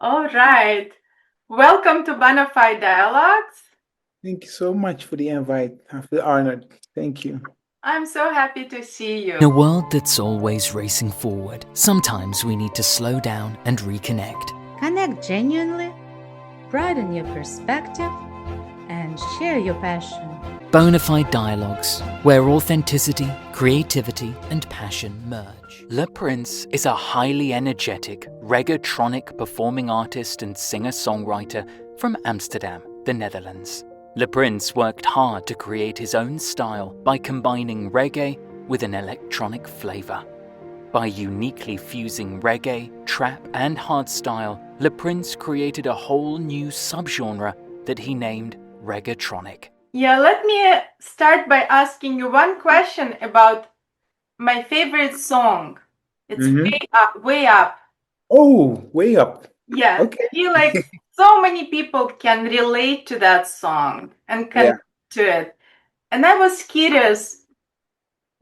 All right. Welcome to BONA Dialogues. Thank you so much for the invite. I feel honored. Thank you. I'm so happy to see you. In a world that's always racing forward, sometimes we need to slow down and reconnect. Connect genuinely, broaden your perspective, and share your passion. Bonafide dialogues, where authenticity, creativity, and passion merge. LePrince is a highly energetic, Reggatronic performing artist and singer-songwriter from Amsterdam, the Netherlands. LePrince worked hard to create his own style by combining reggae with an electronic flavor. By uniquely fusing reggae, trap, and hardstyle, LePrince created a whole new subgenre that he named Reggatronic. Yeah, let me start by asking you one question about my favorite song. It's Mhm. Way Up, Way Up. Oh, way up. Yeah, Okay. I feel like so many people can relate to that song and Yeah. connect to it. And I was curious,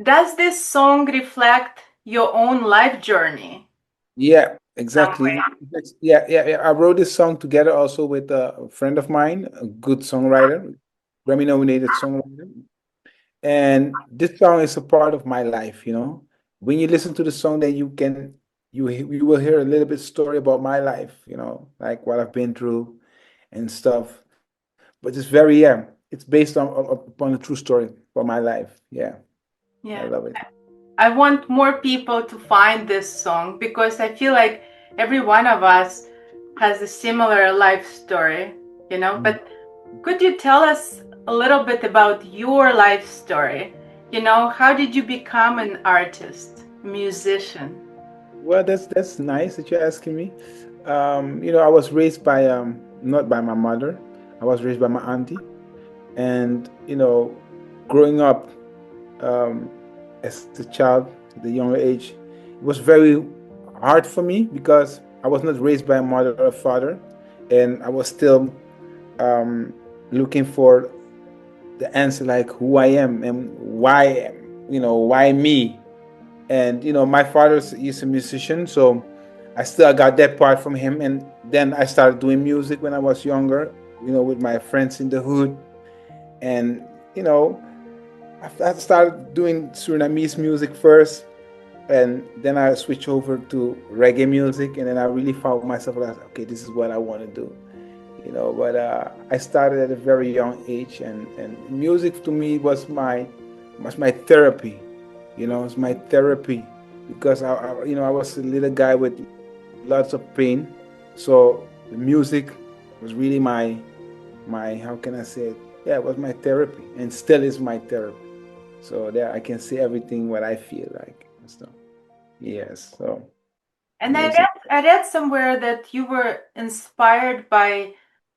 does this song reflect your own life journey? Yeah, Some exactly. way. Yeah. I wrote this song together also with a friend of mine, a good songwriter, Grammy nominated songwriter. And this song is a part of my life, you know. When you listen to the song, then you will hear a little bit story about my life, you know, like what I've been through and stuff. But it's very, it's based upon a true story for my life. Yeah, I Yeah. love it. I want more people to find this song because I feel like every one of us has a similar life story, you know. Mm. But could you tell us a little bit about your life story? You know, how did you become an artist, musician? Well, that's nice that you're asking me. You know, I was raised by not by my mother. I was raised by my auntie, and you know, growing up um, as a child at a younger age, it was very hard for me because I was not raised by a mother or father, and I was still um, looking for the answer, like who I am and why, you know, why me. And you know, my father's is a musician, so I still got that part from him. And then I started doing music when I was younger, you know, with my friends in the hood. And you know, I started doing Surinamese music first, and then I switched over to reggae music, and then I really found myself like, okay, this is what I want to do, you know. But I started at a very young age, and music to me was my therapy, you know. It's my therapy because you know, I was a little guy with lots of pain, so the music was really my how can I say it? Yeah, it was my therapy, and still is my therapy. So there I can say everything what I feel like and stuff. Yes, so And music. I read somewhere that you were inspired by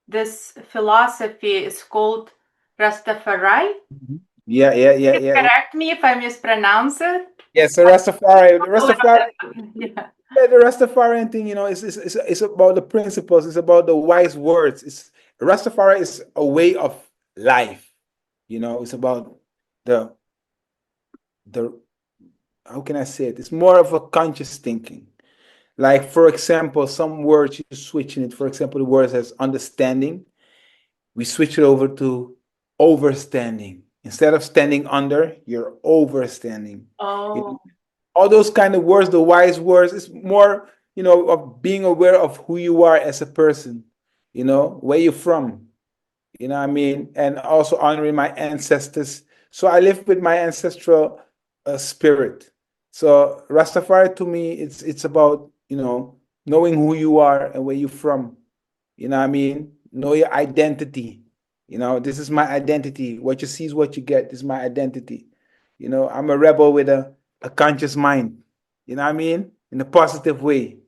this philosophy. It's called Rastafari. Mhm. Yeah. Correct me if I mispronounce it. Yes, the Rastafari, the A little Rastafari, bit. Yeah. yeah, the Rastafarian thing, you know, it's about the principles. It's about the wise words. It's Rastafari is a way of life. You know, it's about the the how can I say it? It's more of a conscious thinking. Like for example, some words you switch in it. For example, the word as understanding, we switch it over to overstanding. Instead of standing under, you're overstanding. You know, Oh, all those kind of words, the wise words, it's more, you know, of being aware of who you are as a person, you know, where you're from, you know what I mean? And also honoring my ancestors. So I live with my ancestral spirit. So Rastafari to me, it's about, you know, knowing who you are and where you're from. You know what I mean? Know your identity. You know, this is my identity. What you see is what you get. This is my identity. You know, I'm a rebel with a conscious mind. You know what I mean? In a positive way.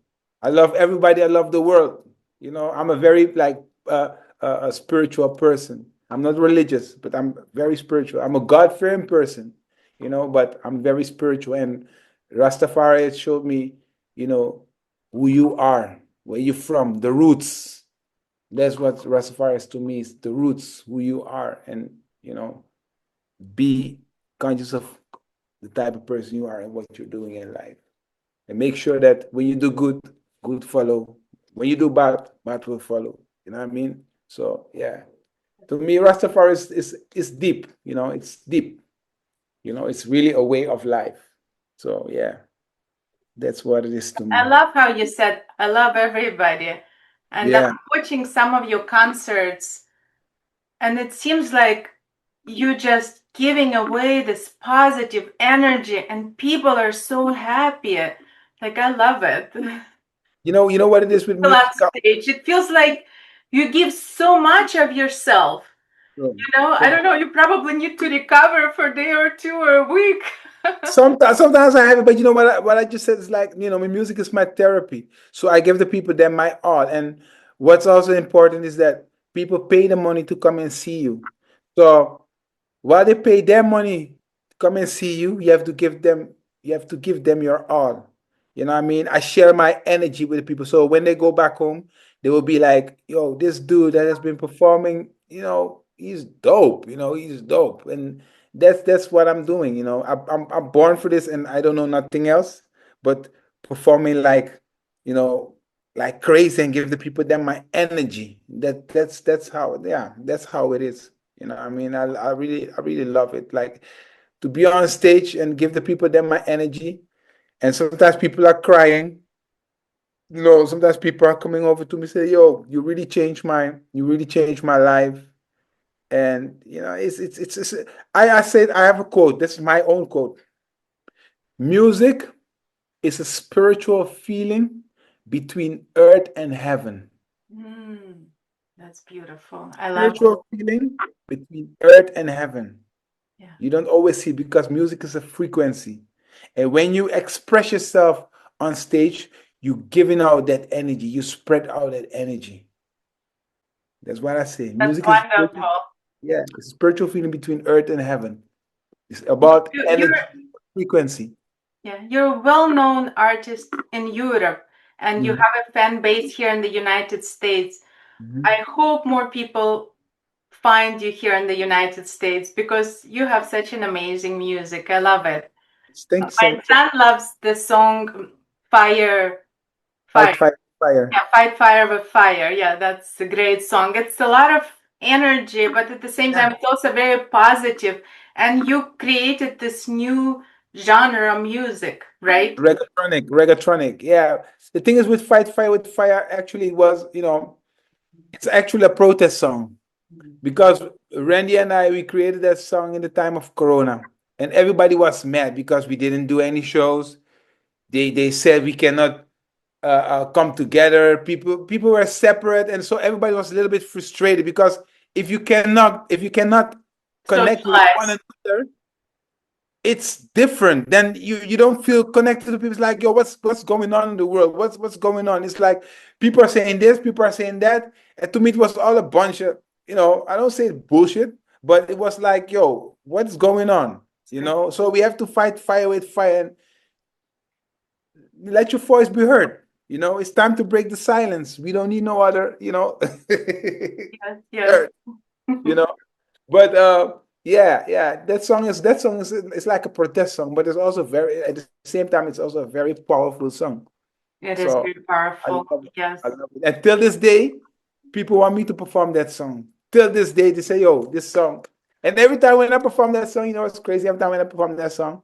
I love everybody. I love the world. You know, I'm a very like a spiritual person. I'm not religious, but I'm very spiritual. I'm a God-fearing person, you know, but I'm very spiritual. And Rastafari has showed me, you know, who you are, where you're from, the roots. That's what Rastafari is to me, is the roots, who you are, and you know, be conscious of the type of person you are and what you're doing in life. And make sure that when you do good, good follow. When you do bad, bad will follow. You know what I mean? So yeah, to me, Rastafari is deep. You know, it's deep. You know, it's really a way of life. So yeah, that's what it is to I me. love how you said, I love everybody. And Yeah. I'm watching some of your concerts, and it seems like you just giving away this positive energy, and people are so happy. Like, I love it. You know what it is with On music? stage, it feels like you give so much of yourself. Sure, You know, I sure. don't know, you probably need to recover for a day or two or a week. Sometimes I have it, but you know what I just said is like, you know, my music is my therapy. So I give the people them my all. And what's also important is that people pay the money to come and see you. So while they pay their money to come and see you, you have to give them your all. You know what I mean? I share my energy with the people. So when they go back home, they will be like, yo, this dude that has been performing, you know, he's dope. You know, he's dope. And that's what I'm doing. You know, I'm born for this, and I don't know nothing else but performing like, you know, like crazy and give the people them my energy. That's how, yeah, that's how it is. You know, I mean, I really love it. Like to be on stage and give the people them my energy. And sometimes people are crying. You know, sometimes people are coming over to me say, "Yo, you really changed my life." And you know, it's I said I have a quote. This is my own quote. Music is a spiritual feeling between earth and heaven. Mm, that's beautiful. I love it. Spiritual feeling between earth and heaven. Yeah. You don't always see because music is a frequency. And when you express yourself on stage, you giving out that energy. You spread out that energy. That's what I say. That's Music is spiritual, wonderful. yeah, it's spiritual feeling between earth and heaven. It's about You're energy, frequency. yeah, you're a well-known artist in Europe, and you Mhm. have a fan base here in the United States. Mhm. I hope more people find you here in the United States because you have such an amazing music. I love it. Thank you so My much. son loves the song Fire, Fire. Fight, fight, fire. Yeah, Fight Fire with Fire. Yeah, that's a great song. It's a lot of energy, but at the same Yeah. time, it's also very positive. And you created this new genre of music, right? Reggatronic. Yeah. The thing is with Fight Fire with Fire actually was, you know, it's actually a protest song because Randy and I we created that song in the time of Corona, and everybody was mad because we didn't do any shows. They said we cannot come together. People were separate, and so everybody was a little bit frustrated because if you cannot connect with one Socialize. another, it's different. Then you don't feel connected to people. It's like, yo, what's going on in the world? What's going on? It's like people are saying this, people are saying that. And to me, it was all a bunch of, you know, I don't say bullshit, but it was like, yo, what's going on? You know, so we have to fight fire with fire and let your voice be heard. You know, it's time to break the silence. We don't need no other, you know, Yes, yes. heard, you know. But yeah, yeah, that song is it's like a protest song, but it's also very at the same time it's also a very powerful song. It is So very I powerful. love it. Yes. I love it. And till this day, people want me to perform that song. Till this day, they say, "Yo, this song." And every time when I perform that song, you know, it's crazy. Every time when I perform that song,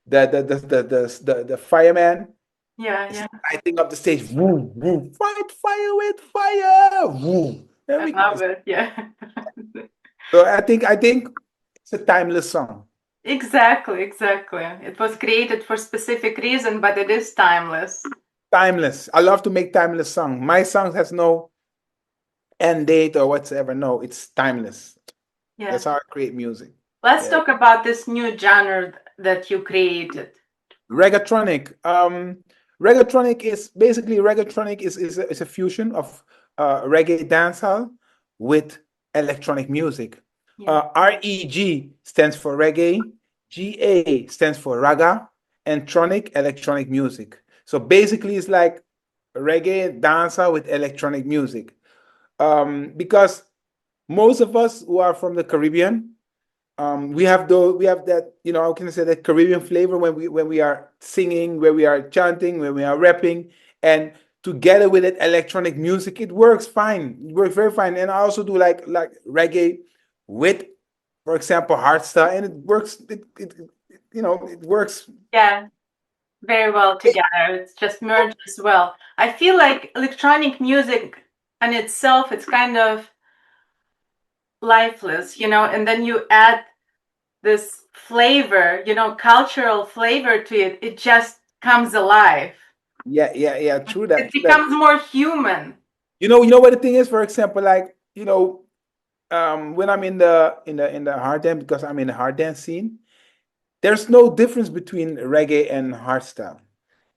the fireman Yeah, is yeah. lighting up the stage. Woo, woo, fight fire with fire. Woo. And I we love it. Yeah. so I think it's a timeless song. Exactly, exactly. It was created for specific reason, but it is timeless. Timeless. I love to make timeless song. My song has no end date or whatsoever. No, it's timeless. Yeah. That's how I create music. Let's Yeah. talk about this new genre that you created. Reggatronic. Reggatronic is basically Reggatronic is a fusion of reggae dancehall with electronic music. Yeah. REG stands for reggae, GA stands for raga, and tronic electronic music. So basically, it's like reggae dancehall with electronic music. Because most of us who are from the Caribbean, we have that, you know, how can I say, that Caribbean flavor when we are singing, when we are chanting, when we are rapping. And together with it, electronic music, it works fine. It works very fine. And I also do like reggae with, for example, hardstyle, and it works. It works. Yeah, very well together. It's just merges well. I feel like electronic music in itself, it's kind of lifeless, and then you add this flavor, cultural flavor to it. It just comes alive. Yeah. True It that. becomes more human. You know what the thing is. For example, like when I'm in the hard dance, because I'm in the hard dance scene, there's no difference between reggae and hardstyle.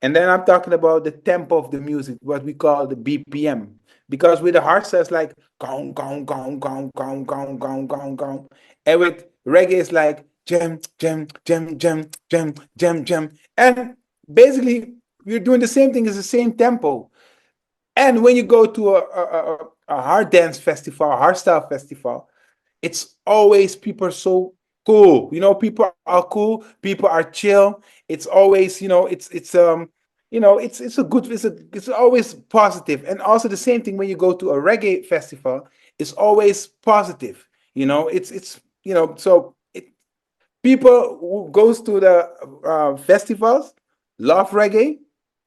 And then I'm talking about the tempo of the music, what we call the BPM. Because with the hardstyle, it's like gong, gong, gong, gong, gong, gong, gong, gong, gong. And with reggae, it's like jam, jam, jam, jam, jam, jam, jam. And basically, we're doing the same thing, it's the same tempo. And when you go to a hard dance festival, a hardstyle festival, it's always people are so cool. People are cool. People are chill. It's always, it's always positive. And also the same thing when you go to a reggae festival, it's always positive. So people who goes to the festivals love reggae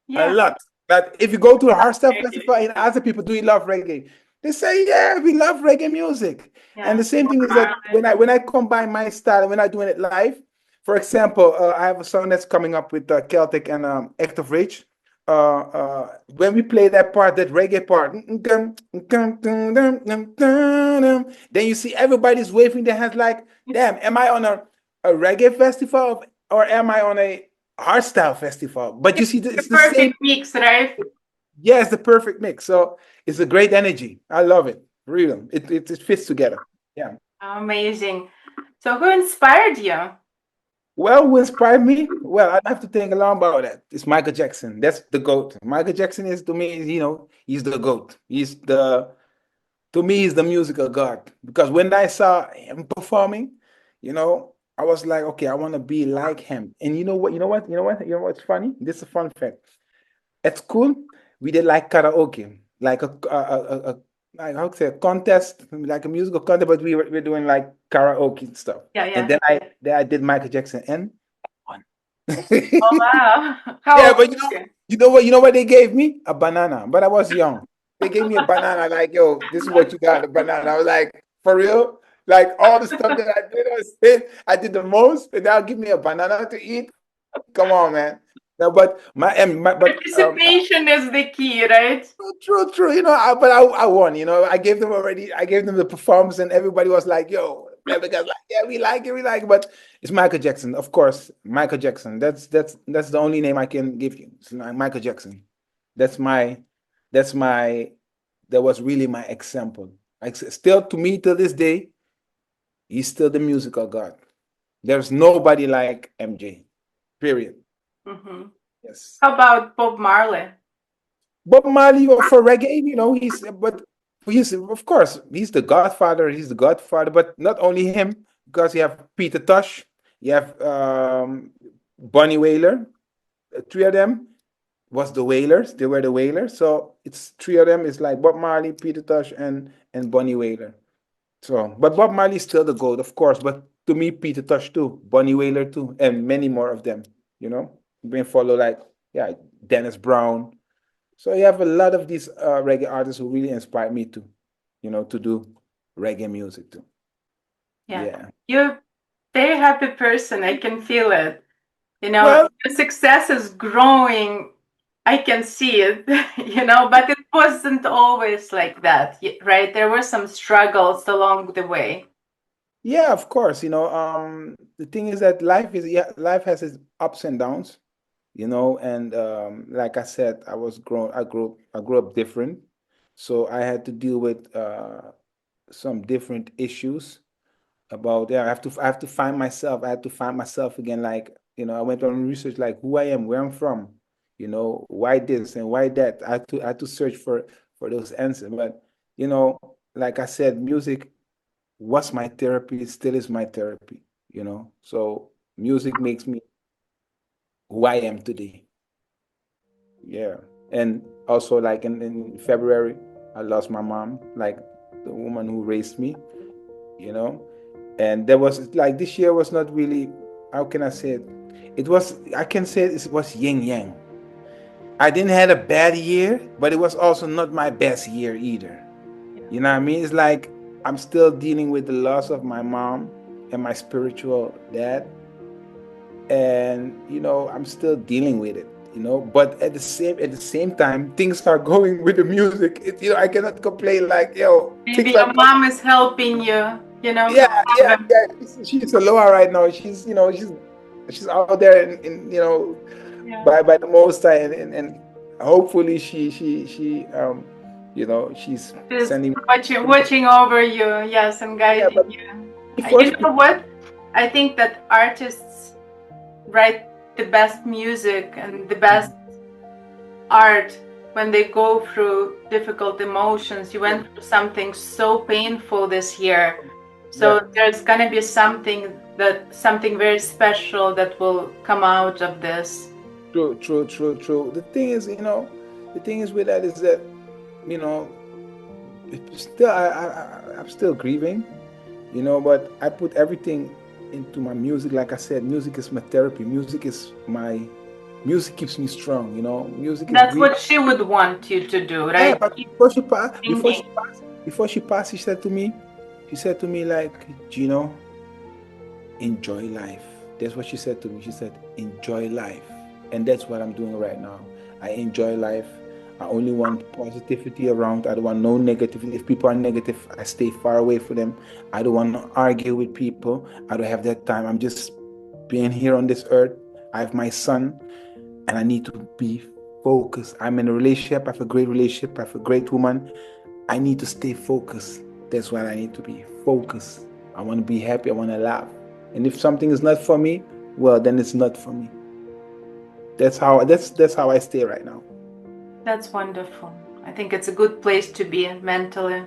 a Yeah. lot. But if you go to a hardstyle festival and ask the people, do you love reggae? They say, yeah, we love reggae music. And Yeah. the same thing is that when I combine my style and when I'm doing it live, for example, I have a song that's coming up with Celtic and Act of Rage. When we play that part, that reggae part, then you see everybody's waving their hands like, damn, am I on a reggae festival or am I on a hardstyle festival? But you see, it's the same. Perfect mix, right? Yeah, it's the perfect mix. So it's a great energy. I love it. Real. It fits together. Yeah. Amazing. So who inspired you? Well, who inspired me? Well, I'd have to think a lot about that. It's Michael Jackson. That's the GOAT. Michael Jackson is to me, he's the GOAT. To me, he's the musical god. Because when I saw him performing, I was like, okay, I want to be like him. And you know what? You know what's funny? This is a fun fact. At school, we did like karaoke, like like how to say a contest, like a musical contest, but we're doing like karaoke and stuff. Yeah, And yeah. then I did Michael Jackson and won. Oh, wow. How Yeah, old but were you? you know what they gave me? A banana. But I was young. They gave me a banana, like, yo, this is what you got, a banana. I was like, for real? Like all the stuff that I did, I did the most, and now give me a banana to eat. Come on, man. No, but Participation is the key, right? true. But I won. I gave them already. I gave them the performance, and everybody was like, "Yo," everybody's like, "Yeah, we like it." But it's Michael Jackson, of course. Michael Jackson. That's the only name I can give you. It's Michael Jackson. That's my. That's my. That was really my example. Like still to me to this day, he's still the musical god. There's nobody like MJ. Period. Mm-hmm. Yes. How about Bob Marley? Bob Marley for reggae, he's of course he's the Godfather. He's the Godfather, but not only him, because you have Peter Tosh, you have Bonnie Whaler. Three of them was the Whalers. They were the Whalers. So it's three of them. It's like Bob Marley, Peter Tosh, and Bonnie Whaler. So, but Bob Marley is still the GOAT, of course. But to me, Peter Tosh too, Bonnie Whaler too, and many more of them. Being follow like Dennis Brown. So you have a lot of these reggae artists who really inspired me to do reggae music too. Yeah. Yeah. You're a very happy person. I can feel it. Well, Your success is growing. I can see it, but it wasn't always like that, right? There were some struggles along the way. yeah, of course. The thing is that life has its ups and downs. And like I said, I grew up different, so I had to deal with some different issues. About I have to find myself. I had to find myself again. Like I went on research, like who I am, where I'm from, why this and why that. I had to search for those answers. But like I said, music was my therapy. It still is my therapy. So music makes me who I am today. Yeah, and Also, like in February, I lost my mom, like the woman who raised me, you know. And there was like this year was not really, how can I say it? It was, I can say it was yin yang. I didn't had a bad year, but it was also not my best year either. You know what I mean? It's like I'm still dealing with the loss of my mom and my spiritual dad, and I'm still dealing with it. But at the same time, things are going with the music. I cannot complain like Maybe things are your going. mom is helping you, Yeah, have yeah, them. yeah. She's a Aloha right now. She's out there in Yeah. by the Most High, and hopefully she's She's sending. watching over you, yes, and Yeah, guiding but you. before You know what? I think that artists write the best music and the best art when they go through difficult emotions. You went through something so painful this year. yeah, So there's gonna be something very special that will come out of this. true, true, true, true. The thing is with that is that you know, still I'm still grieving, but I put everything into my music. Like I said, music is my therapy. Music keeps me strong. Music is That's grief. what she would want you to do, Yeah, right? but Keep before singing. she passed, she said to me like, Gino, enjoy life. That's what she said to me. She said, enjoy life. And that's what I'm doing right now. I enjoy life. I only want positivity around. I don't want no negativity. If people are negative, I stay far away from them. I don't want to argue with people. I don't have that time. I'm just being here on this earth. I have my son, and I need to be focused. I'm in a relationship. I have a great relationship. I have a great woman. I need to stay focused. That's what I need to be focused. I want to be happy. I want to laugh. And if something is not for me, well, then it's not for me. That's how I stay right now. That's wonderful. I think it's a good place to be mentally.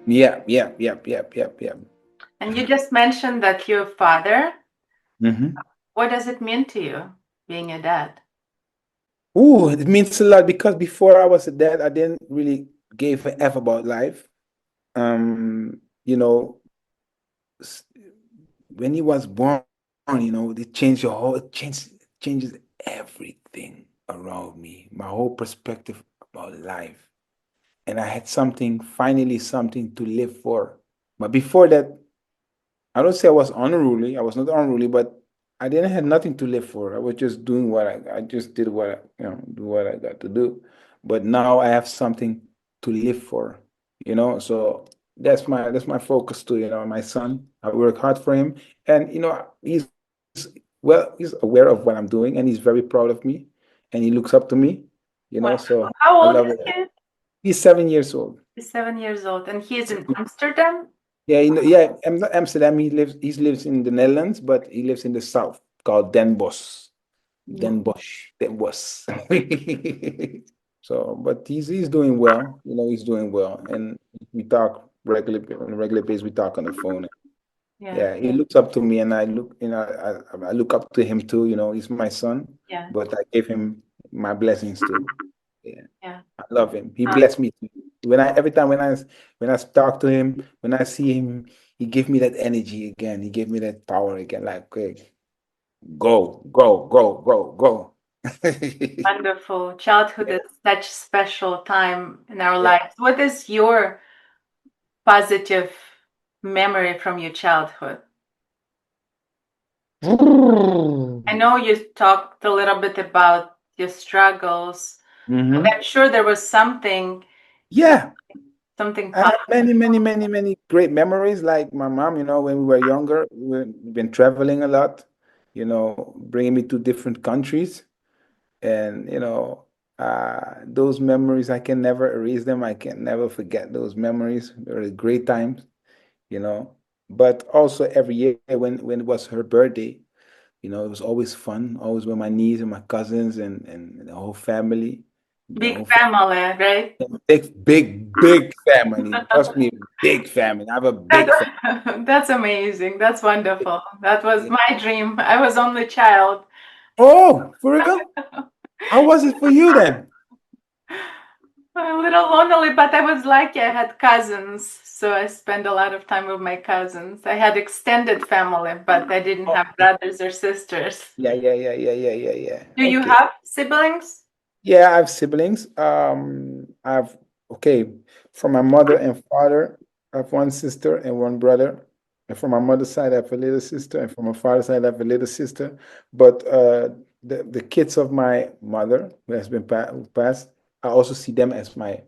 Yeah, yeah, yeah, yeah, yeah, yeah. And you just mentioned that you're a father. Mm-hmm. What does it mean to you being a dad? Ooh, it means a lot because before I was a dad, I didn't really give a f about life. You know, s- when he was born, it changed changes everything around me, my whole perspective about life. And I had finally something to live for. But before that, I don't say I was unruly. I was not unruly, but I didn't have nothing to live for. I was just doing I just did do what I got to do. But now I have something to live for. So that's my focus too. My son, I work hard for him, and he's aware of what I'm doing, and he's very proud of me, and he looks up to me. So Wonderful. How I old love is it. he? He's 7 years old. He's 7 years old, and he is in Amsterdam. Yeah, yeah, Amsterdam. He lives in the Netherlands, but he lives in the south called Den Bosch. Den Bosch. Den Bosch. So, but he's doing well. He's doing well, and we talk regularly on a regular basis. We talk on the phone. Yeah, Yeah, he looks up to me, and I look up to him too. He's my son, yeah, but I give him my blessings too. Yeah. yeah. I love him. He blessed me too. Every time when I talk to him, when I see him, he give me that energy again. He gave me that power again. Like, okay, go, go, go, go, go. Wonderful. Childhood is such special time in our Yeah. lives. What is your positive memory from your childhood? I know you talked a little bit about your struggles, but Hmm. I'm sure there was Yeah. something I have positive. many, many, many, many great memories. Like my mom, when we were younger, we've been traveling a lot, bringing me to different countries. And those memories, I can never erase them. I can never forget those memories. They were great times. you know but also every year when it was her birthday, it was always fun, always with my niece and my cousins and the whole family. the Big whole fa- family, right? big big family, trust me. Big family. I have a big family. That's amazing. That's wonderful. That was my dream. I was only child. Oh, for real? How was it for you then? A little lonely, but I was lucky. I had cousins, so I spent a lot of time with my cousins. I had extended family, but I didn't Oh, have brothers or sisters. yeah. Do you Okay. have siblings? Yeah, I have siblings. I've okay, from my mother and father, I have one sister and one brother. And from my mother's side, I have a little sister, and from my father's side, I have a little sister. But the kids of my mother, who has been passed, I also see them as my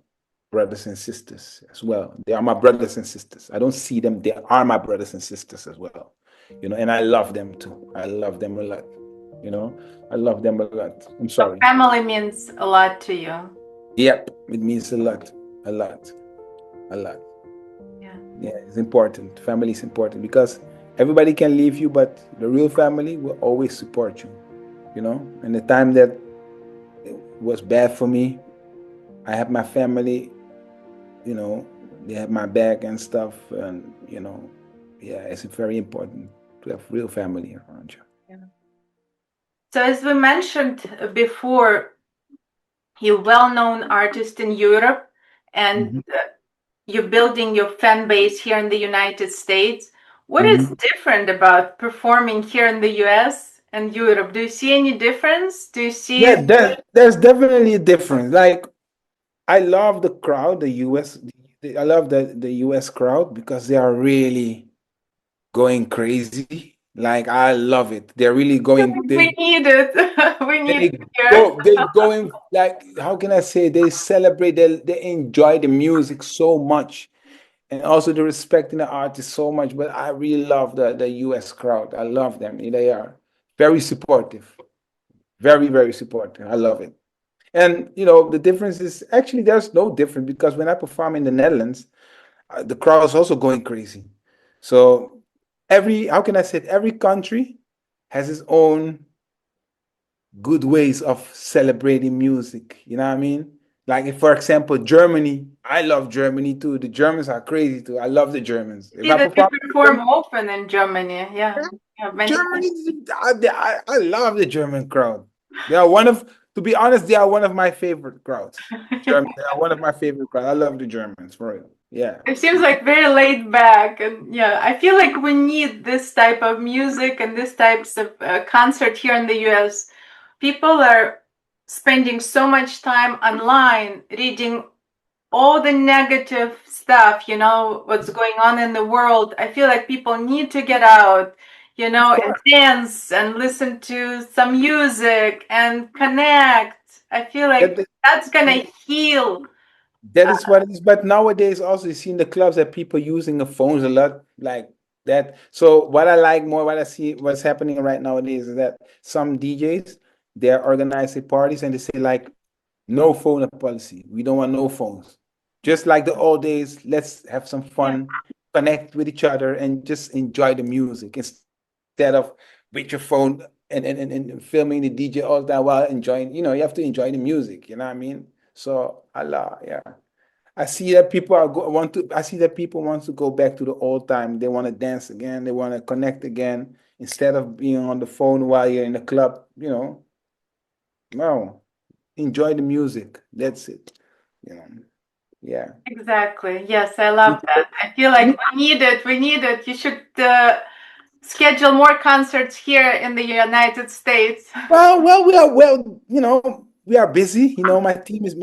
brothers and sisters as well. They are my brothers and sisters. I don't see them; they are my brothers and sisters as well. And I love them too. I love them a lot. You know, I love them a lot. I'm So sorry. family means a lot to you. Yep, it means a lot, a lot, a lot. Yeah. Yeah, it's important. Family is important because everybody can leave you, but the real family will always support you. And the time that it was bad for me, I have my family, they have my back and stuff. And, yeah, it's very important to have real family around you. Yeah. So as we mentioned before, you're well-known artist in Europe, and Mhm. you're building your fan base here in the United States. What is Mhm. different about performing here in the US and Europe? Do you see any difference? Do you see? Yeah, there's definitely a difference. Like, I love the crowd, the US. I love the US crowd because they are really going crazy. Like, I love it. They're really going. We need it. We need They it here. they going, like, how can I say? They celebrate. They enjoy the music so much, and also the respecting the artist so much. But I really love the US crowd. I love them. They are very supportive. Very supportive. I love it. And the difference is actually there's no difference because when I perform in the Netherlands, the crowd is also going crazy. So how can I say it? Every country has its own good ways of celebrating music. You know what I mean? Like, if, for example, Germany, I love Germany too. The Germans are crazy too. I love the Germans. If See I that you perform in perform Germany, often in Germany. Yeah, you have mentioned. Germany, I love the German crowd. They are to be honest, they are one of my favorite crowds. German, they are one of my favorite crowds. I love the Germans for real. Yeah. It seems like very laid back, and yeah, I feel like we need this type of music and this types of concert here in the US. People are spending so much time online reading all the negative stuff, what's going on in the world. I feel like people need to get out, Of and course. dance and listen to some music and connect. I feel like That, that's gonna heal. that is what it is. But nowadays, also, you see in the clubs that people using the phones a lot, like that. So what I like more, what I see, what's happening right nowadays is that some DJs, they're organizing parties and they say, like, no phone policy. We don't want no phones. Just like the old days, let's have some Yeah, fun, connect with each other, and just enjoy the music instead of with your phone and filming the DJ all the time while enjoying. You have to enjoy the music. You know what I mean? So Allah, yeah. I see that people want to. I see that people want to go back to the old time. They want to dance again. They want to connect again instead of being on the phone while you're in the club. No, enjoy the music. That's it. You know, yeah. exactly. Yes, I love that. I feel like we need it. We need it. You should schedule more concerts here in the United States. We are busy. My team is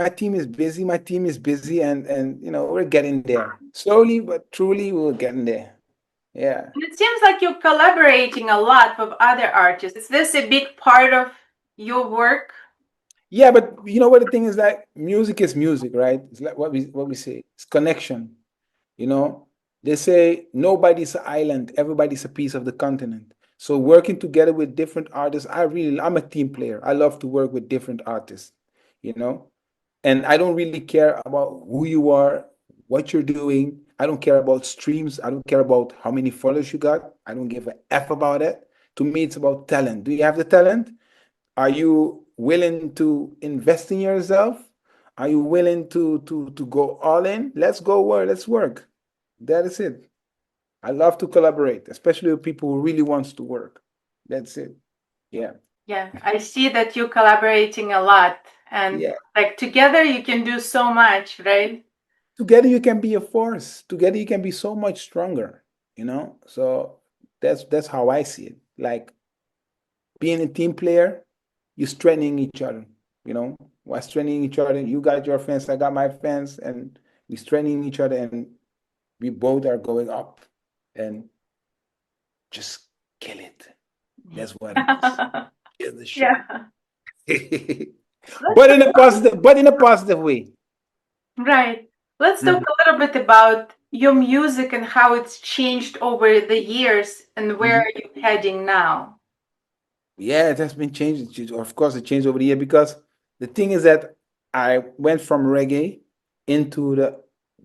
busy. My team is busy, and we're getting there slowly but truly. We're getting there. Yeah. And it seems like you're collaborating a lot with other artists. Is this a big part of your work? Yeah, but you know what the thing is, that music is music, right? It's like what we say. It's connection. You know, they say nobody's an island, everybody's a piece of the continent. So working together with different artists, I'm a team player. I love to work with different artists, you know, and I don't really care about who you are, what you're doing. I don't care about streams. I don't care about how many followers you got. I don't give a F about it. To me, it's about talent. Do you have the talent? Are you willing to invest in yourself? Are you willing to go all in? Let's go work. Let's work. That is it. I love to collaborate, especially with people who really wants to work. That's it. Yeah. Yeah, I see that you're collaborating a lot, and Yeah. like together you can do so much, right? Together you can be a force. Together you can be so much stronger, you know? So that's how I see it. Like being a team player, you're strengthening each other, you know? We're strengthening each other. You got your fans, I got my fans, and we're strengthening each other, and we both are going up and just kill it. That's what it is. Kill the show. Yeah. But in a positive way. Right. Let's talk Mhm, a little bit about your music and how it's changed over the years and where mhm. are you heading now? Yeah, it has been changed. Of course, it changed over the year because the thing is that I went from reggae into the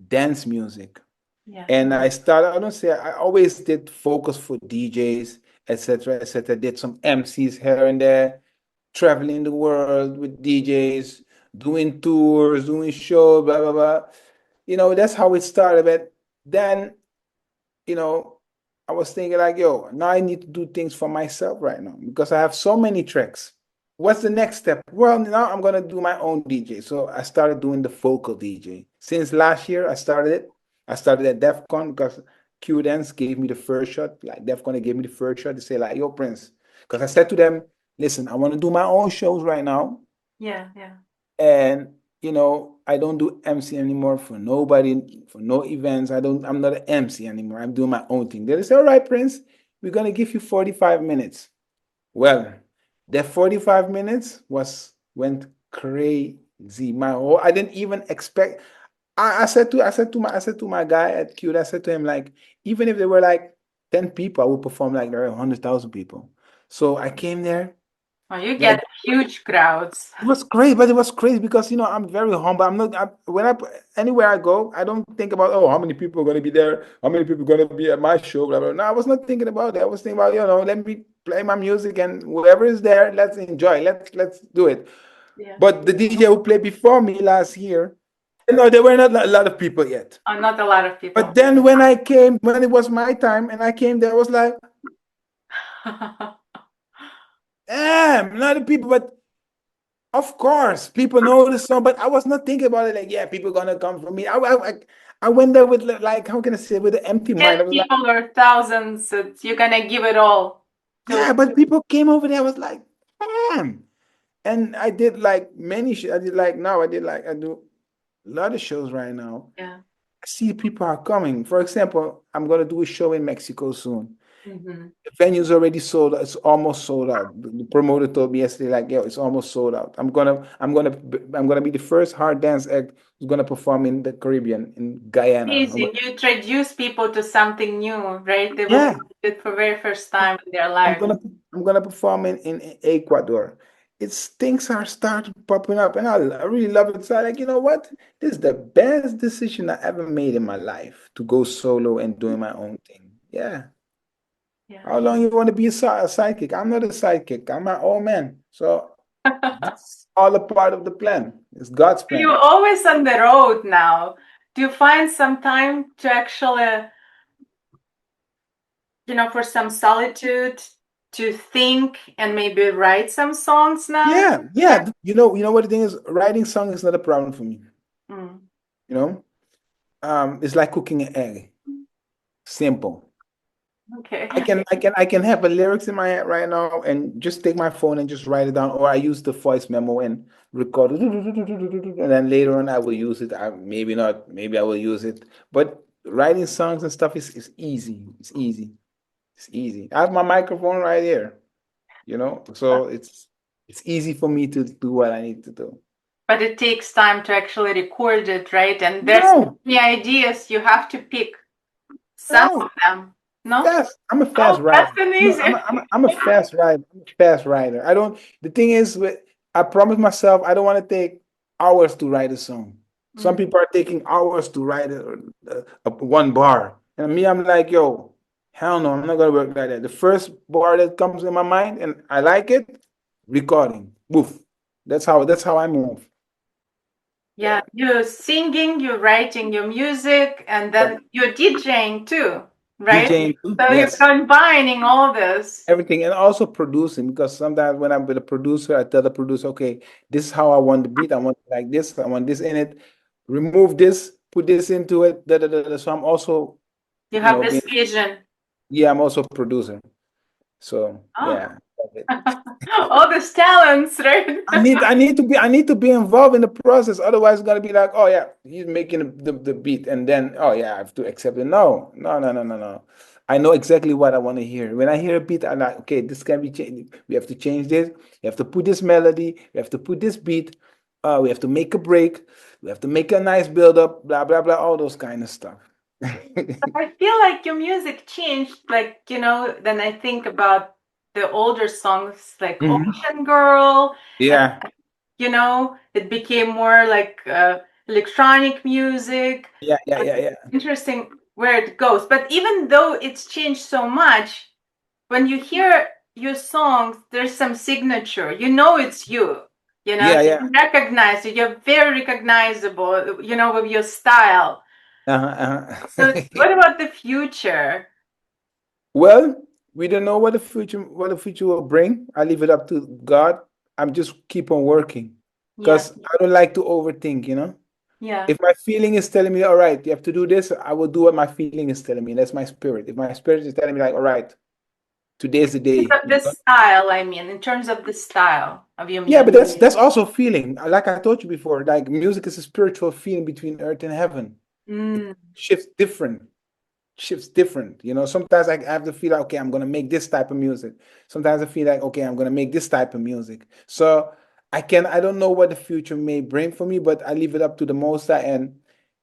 dance music. Yeah. And I started, I don't say, I always did focus for DJs, etc., etc. Did some MCs here and there, traveling the world with DJs, doing tours, doing shows, blah, blah, blah. You know, that's how it started. But then, you know, I was thinking like, yo, now I need to do things for myself right now because I have so many tracks. What's the next step? Well, now I'm gonna do my own DJ. So I started doing the vocal DJ. Since last year, I started it. I started at DEF CON because Q Dance gave me the first shot. Like DEF CON, they gave me the first shot to say like, yo, Prince. Because I said to them, listen, I want to do my own shows right now. Yeah. Yeah. And you know, I don't do MC anymore for nobody, for no events. I'm not an MC anymore. I'm doing my own thing. They say, all right, Prince, we're gonna give you 45 minutes. Well, that 45 minutes went crazy. I didn't even expect. I said to my guy at Q, I said to him, like, even if there were like 10 people, I would perform like there are 100,000 people. So I came there, Oh, you like get huge crowds. it was great, but it was crazy because I'm very humble. I'm not when anywhere I go, I don't think about how many people are going to be there, how many people are going to be at my show, blah blah. No, I was not thinking about that. I was thinking about let me play my music and whoever is there, let's enjoy. Let's do it. Yeah. But the DJ who played before me last year, there were not a lot of people yet. Oh, not a lot of people. But then when I came, when it was my time, and I came there, I was like, damn, a lot of people, but. Of course, people know the song, but I was not thinking about it like, yeah, people gonna come for me. I went there with like, how can I say, with an empty 10 mind. I was like, people or thousands, you're gonna give it all to. yeah, but people came over there. I was like, damn. And I did like many. I did like now. I do a lot of shows right now. Yeah. I see people are coming. For example, I'm gonna do a show in Mexico soon. Mm-hmm. The venue's already sold out. It's almost sold out. The promoter told me yesterday, like, yo, it's almost sold out. I'm gonna be the first hard dance act who's gonna perform in the Caribbean, in Guyana. Amazing. You introduce people to something new, right? They will Yeah, feel it for very first time in their life. I'm gonna perform in Ecuador. It's things are starting popping up, and I really love it. So I like, you know what? This is the best decision I ever made in my life to go solo and doing my own thing. Yeah. Yeah. How long you want to be a sidekick? I'm not a sidekick. I'm my own man. So this is all a part of the plan. It's God's You're plan. always on the road now. Do you find some time to actually, for some solitude, to think and maybe write some songs now? Yeah, yeah. You know what the thing is? Writing song is not a problem for me. Mm, You know, it's like cooking an egg. Simple. okay. I can have the lyrics in my head right now and just take my phone and just write it down, or I use the voice memo and record it, and then later on I will use it. Maybe not, maybe I will use it. But writing songs and stuff is easy. It's easy. It's easy. I have my microphone right here, so it's easy for me to do what I need to do. But it takes time to actually record it, right? And there's No, many ideas. You have to pick some no. of them. No? Fast. I'm a Oh, fast rider. that's an No, easy. I'm a fast rider. I'm a fast rider. I don't. The thing is, I promise myself I don't want to take hours to write a song. Some Mm, people are taking hours to write one bar, and me, I'm like, yo, hell no, I'm not gonna work like that. The first bar that comes in my mind and I like it, recording, woof. That's how I move. yeah, Yeah. you're singing, you're writing your music, and Yeah. then you're DJing too. right? DJing too, So you're yes. combining all this. Everything, and also producing, because sometimes when I'm with a producer, I tell the producer, okay, this is how I want the beat. I want it like this. I want this in it. Remove this, put this into it. Da, da, da, da. So I'm also, You you have know, this being, vision. yeah, I'm also a producer. So Oh. yeah, love it. All these talents, right? I need to be involved in the process. Otherwise, it's gonna be like, oh yeah, he's making the beat, and then oh yeah, I have to accept it. No, no, no, no, no, no. I know exactly what I want to hear. When I hear a beat, I'm like, okay, this can be changed. We have to change this. We have to put this melody. We have to put this beat. We have to make a break. We have to make a nice build up. Blah blah blah. All those kind of stuff. I feel like your music changed, like, then I think about the older songs like Mhm. Ocean Girl, Yeah, it became more like electronic music. yeah, yeah, yeah, yeah. Interesting where it goes. But even though it's changed so much, when you hear your songs, there's some signature. You know it's you. Yeah, You yeah. can recognize it. You're very recognizable, with your style. Uh-huh, So uh-huh. what about the future? Well, we don't know what the future will bring. I leave it up to God. I'm just keep on working Yeah, because I don't like to overthink, you know. yeah. If my feeling is telling me, all right, you have to do this, I will do what my feeling is telling me. That's my spirit. If my spirit is telling me, like, all right, today's the day. But the style, I mean, in terms of the style of your Yeah, but music. that's also feeling. Like I told you before, like music is a spiritual feeling between earth and heaven. It Mm. shifts different. You know, sometimes I have to feel like, okay, I'm gonna make this type of music. Sometimes I feel like, okay, I'm gonna make this type of music. So I don't know what the future may bring for me, but I leave it up to the Most High, and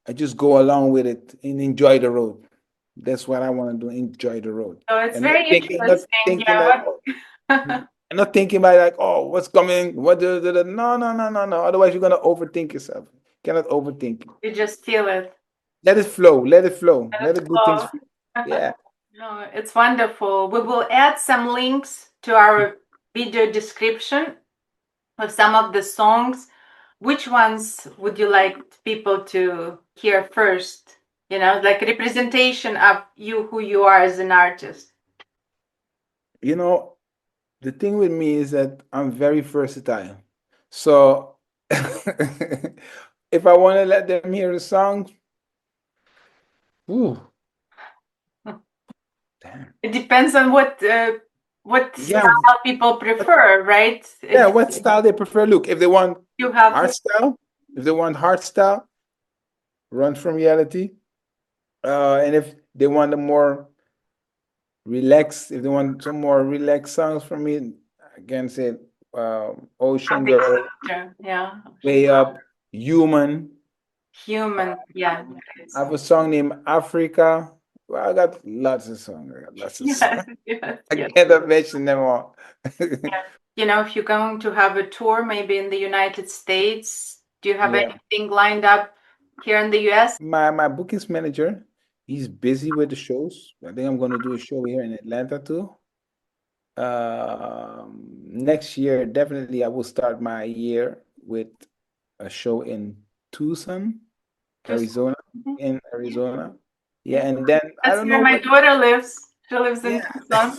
I just go along with it and enjoy the road. That's what I want to do, enjoy the road. So it's And not very thinking, not interesting. thinking Yeah, like, oh, and not thinking about like, oh, what's coming? No, no, no, no, no. Otherwise, you're gonna overthink yourself. You cannot overthink. you just feel it. Let it flow. Let it flow. And Let it's the good things flow. flow. Yeah. No, it's wonderful. We will add some links to our video description of some of the songs. Which ones would you like people to hear first? Like representation of you, who you are as an artist. You know, the thing with me is that I'm very versatile. So if I want to let them hear the song, ooh, damn. It depends on what Yeah, style people prefer, right? yeah, what style they prefer. Look, if they want You have art style, if they want hard style, run from reality. And if they want a more relaxed, if they want some more relaxed songs from me, I can say a Ocean big Girl, sister. Yeah, Way Up, Human. human. Yeah, I have a song named Africa. Well, I got lots of songs. I got lots of songs. yes, yes, I yes. cannot mention them all. If you're going to have a tour, maybe in the United States, do you have Yeah. anything lined up here in the US? My bookings manager, he's busy with the shows. I think I'm gonna do a show here in Atlanta too. Next year, definitely I will start my year with a show in Tucson, Just Arizona. Mhm. In Yeah, Arizona. yeah. Yeah, and then I That's don't where know my what. daughter lives. She lives in Yeah. Tucson.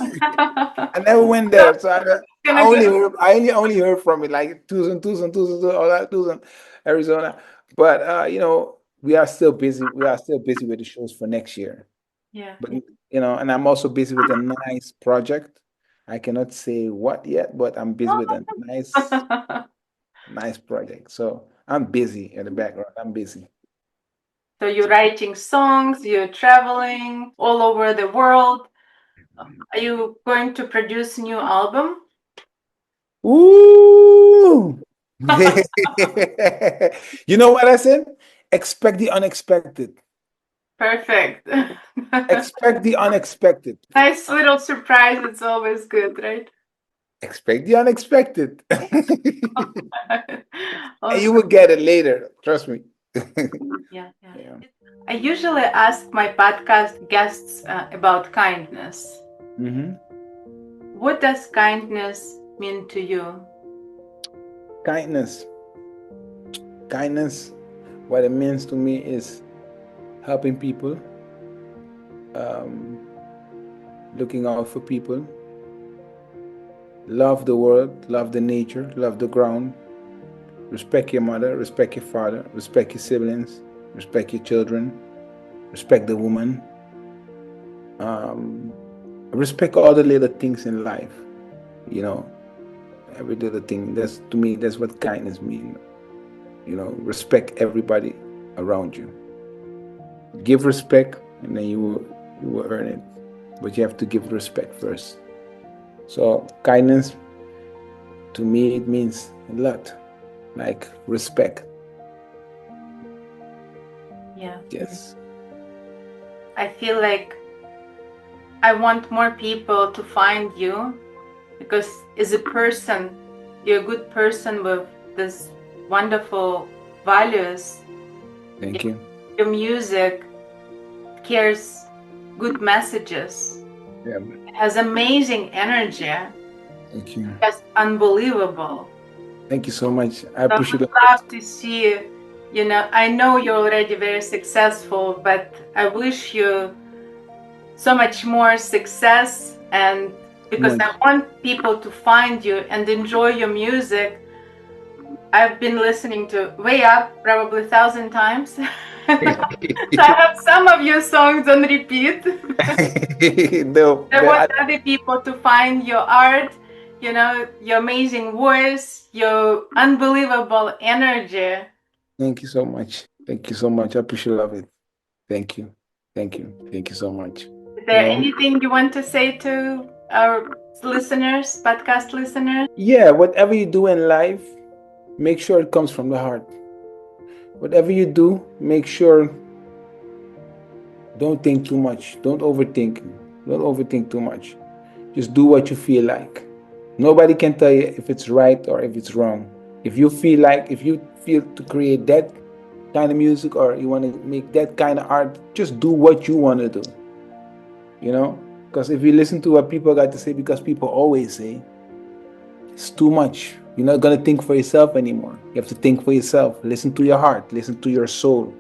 I never went So there, so I gonna only go. heard, only heard from it like Tucson, all that Tucson, Arizona. But we are still busy. We are still busy with the shows for next year. Yeah. But and I'm also busy with a nice project. I cannot say what yet, but I'm busy with a nice project. So I'm busy in the background. I'm busy. So you're writing songs, you're traveling all over the world. Are you going to produce a new album? Ooh. You know what I said? Expect the unexpected. Perfect. Expect the unexpected. Nice little surprise. It's always good, right? Expect the unexpected. And you Awesome. will get it later. Trust me. Yeah, yeah. Yeah. I usually ask my podcast guests about kindness. Hmm. What does kindness mean to you? Kindness. Kindness, what it means to me is helping people, looking out for people. Love the world, love the nature, love the ground. Respect your mother, respect your father, respect your siblings, respect your children, respect the woman. Respect all the little things in life, you know, every little thing. That's, to me, that's what kindness means. You know, respect everybody around you. Give respect, and then you will earn it. But you have to give respect first. So kindness, to me, it means a lot, like respect. Yeah. Yes. I feel like I want more people to find you, because as a person, you're a good person with this wonderful values. Thank you. Your music carries good messages. Yeah. It has amazing energy. Thank you. Just unbelievable. Thank you so much. I So appreciate it. I'm proud to see, you know, I know you're already very successful, but I wish you so much more success, and because I want people to find you and enjoy your music. I've been listening to Way Up probably 1,000 times. So I have some of your songs on repeat. No, I want other people to find your art, you know, your amazing voice, your unbelievable energy. Thank you so much. Thank you so much. I appreciate it. Thank you. Thank you. Thank you so much. Is there anything you want to say to our listeners, podcast listeners? Yeah, whatever you do in life, make sure it comes from the heart. Whatever you do, make sure don't think too much. Don't overthink. Don't overthink too much. Just do what you feel like. Nobody can tell you if it's right or if it's wrong. If you feel to create that kind of music, or you want to make that kind of art, just do what you want to do. You know? Because if you listen to what people got to say, because people always say, it's too much. You're not going to think for yourself anymore. You have to think for yourself. Listen to your heart. Listen to your soul.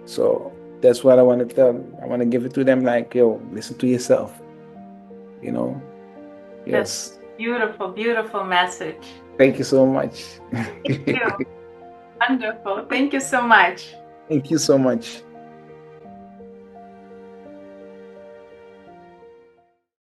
So that's what I want to tell them. I want to give it to them like, yo, listen to yourself. You know? Yes. That's beautiful, beautiful message. Thank you so much. Thank you. Wonderful. Thank you so much. Thank you so much.